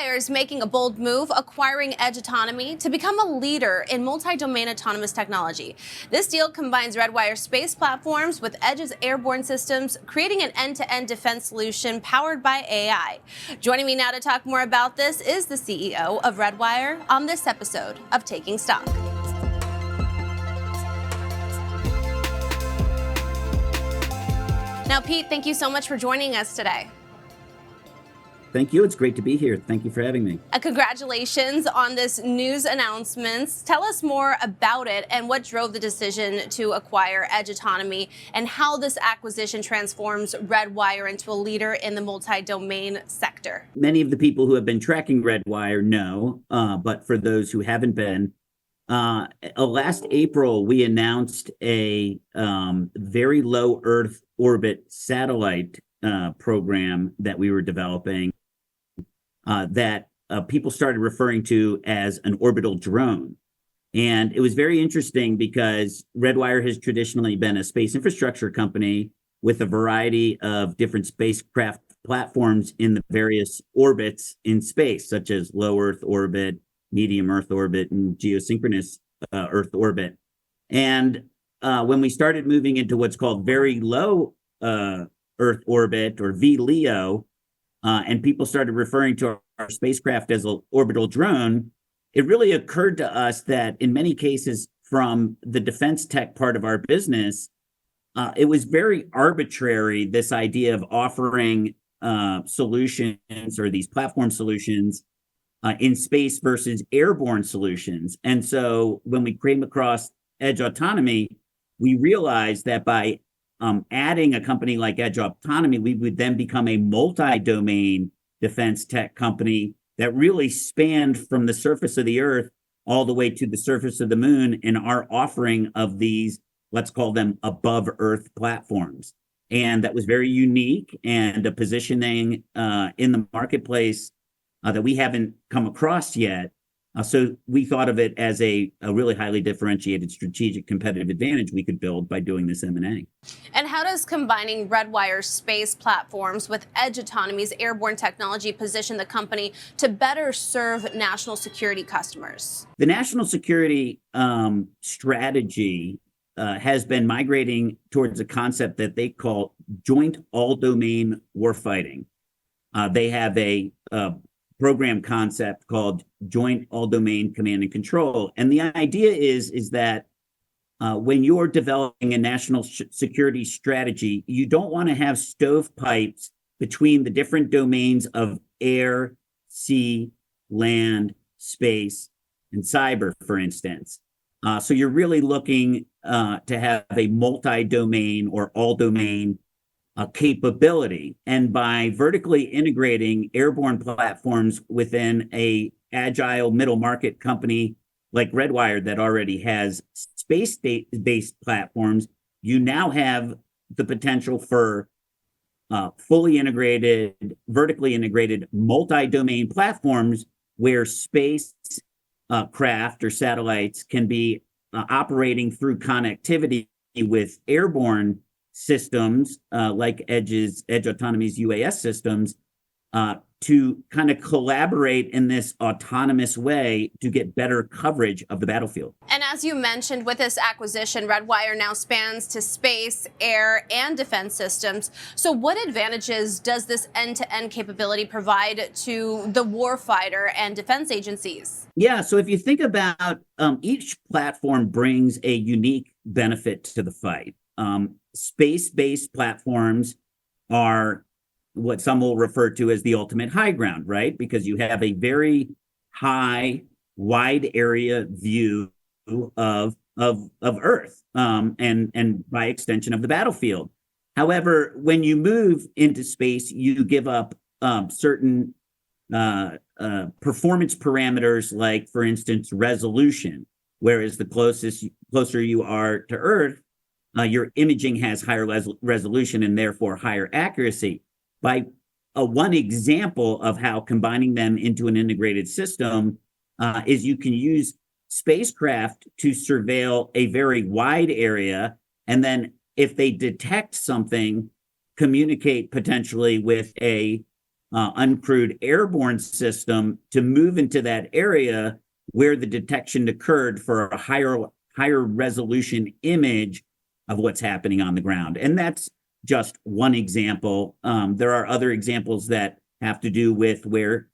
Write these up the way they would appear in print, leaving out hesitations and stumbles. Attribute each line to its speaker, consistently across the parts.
Speaker 1: RedWire is making a bold move, acquiring Edge Autonomy to become a leader in multi-domain autonomous technology. This deal combines RedWire space platforms with Edge's airborne systems, creating an end-to-end defense solution powered by AI. Joining me now to talk more about this is the CEO of RedWire on this episode of Taking Stock. Now, Pete, thank you so much for joining us today.
Speaker 2: Thank you. It's great to be here. Thank you for having me.
Speaker 1: Congratulations on this news announcement. Tell us more about it and what drove the decision to acquire Edge Autonomy and how this acquisition transforms RedWire into a leader in the multi-domain sector.
Speaker 2: Many of the people who have been tracking RedWire know, but for those who haven't been, last April, we announced a very low Earth orbit satellite program that we were developing that people started referring to as an orbital drone. And it was very interesting because RedWire has traditionally been a space infrastructure company with a variety of different spacecraft platforms in the various orbits in space, such as low Earth orbit, medium Earth orbit, and geosynchronous Earth orbit. And when we started moving into what's called very low Earth orbit, or VLEO, and people started referring to our spacecraft as an orbital drone, it really occurred to us that in many cases from the defense tech part of our business, it was very arbitrary, this idea of offering solutions or these platform solutions in space versus airborne solutions. And so when we came across Edge Autonomy, we realized that by adding a company like Edge Autonomy, we would then become a multi-domain defense tech company that really spanned from the surface of the Earth all the way to the surface of the moon in our offering of these, let's call them above Earth platforms. And that was very unique and a positioning in the marketplace that we haven't come across yet. So we thought of it as a really highly differentiated strategic competitive advantage we could build by doing this M&A.
Speaker 1: And how does combining RedWire's space platforms with Edge Autonomy's airborne technology position the company to better serve national security customers?
Speaker 2: The national security strategy has been migrating towards a concept that they call joint all-domain warfighting. They have a program concept called Joint All-Domain Command and Control. And the idea is that when you're developing a national security strategy, you don't want to have stovepipes between the different domains of air, sea, land, space, and cyber, for instance. So you're really looking to have a multi-domain or all-domain capability. And by vertically integrating airborne platforms within a agile middle market company like RedWire that already has space-based platforms, you now have the potential for fully integrated, vertically integrated multi-domain platforms where space craft or satellites can be operating through connectivity with airborne systems like Edge Autonomy's UAS systems to kind of collaborate in this autonomous way to get better coverage of the battlefield.
Speaker 1: And as you mentioned, with this acquisition, RedWire now spans to space, air, and defense systems. So what advantages does this end-to-end capability provide to the warfighter and defense agencies?
Speaker 2: Yeah, so if you think about each platform brings a unique benefit to the fight. Space-based platforms are what some will refer to as the ultimate high ground, right? Because you have a very high, wide area view of Earth, and by extension of the battlefield. However, when you move into space, you give up certain performance parameters, like, for instance, resolution. Whereas the closer you are to Earth, your imaging has higher resolution and therefore higher accuracy. By one example of how combining them into an integrated system is you can use spacecraft to surveil a very wide area, and then if they detect something, communicate potentially with a uncrewed airborne system to move into that area where the detection occurred for a higher resolution image of what's happening on the ground. And that's just one example. There are other examples that have to do with where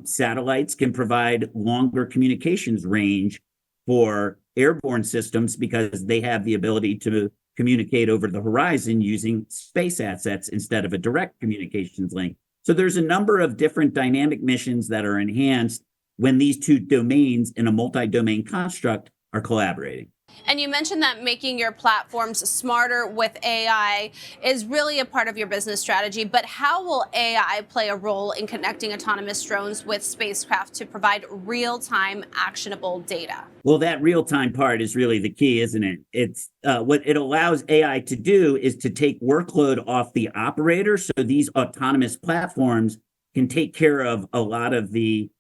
Speaker 2: satellites can provide longer communications range for airborne systems because they have the ability to communicate over the horizon using space assets instead of a direct communications link. So there's a number of different dynamic missions that are enhanced when these two domains in a multi-domain construct are collaborating.
Speaker 1: And you mentioned that making your platforms smarter with AI is really a part of your business strategy, but how will AI play a role in connecting autonomous drones with spacecraft to provide real-time actionable data?
Speaker 2: Well, that real-time part is really the key, isn't it? It's what it allows AI to do is to take workload off the operator. So these autonomous platforms can take care of a lot of the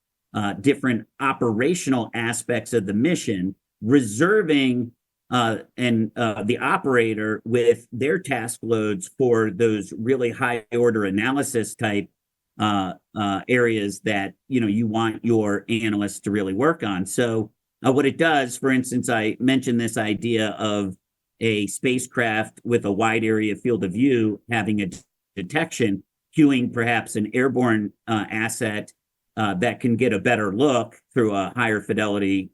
Speaker 2: different operational aspects of the mission, reserving the operator with their task loads for those really high order analysis type areas that you want your analysts to really work on. So what it does, for instance, I mentioned this idea of a spacecraft with a wide area field of view having a detection, cueing perhaps an airborne asset that can get a better look through a higher fidelity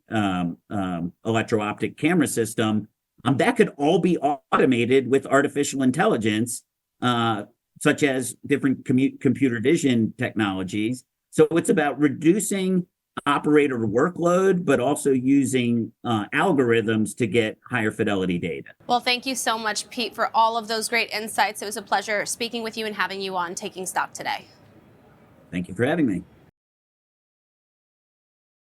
Speaker 2: electro-optic camera system. That could all be automated with artificial intelligence, such as different computer vision technologies. So it's about reducing operator workload, but also using algorithms to get higher fidelity data.
Speaker 1: Well, thank you so much, Pete, for all of those great insights. It was a pleasure speaking with you and having you on Taking Stock today.
Speaker 2: Thank you for having me.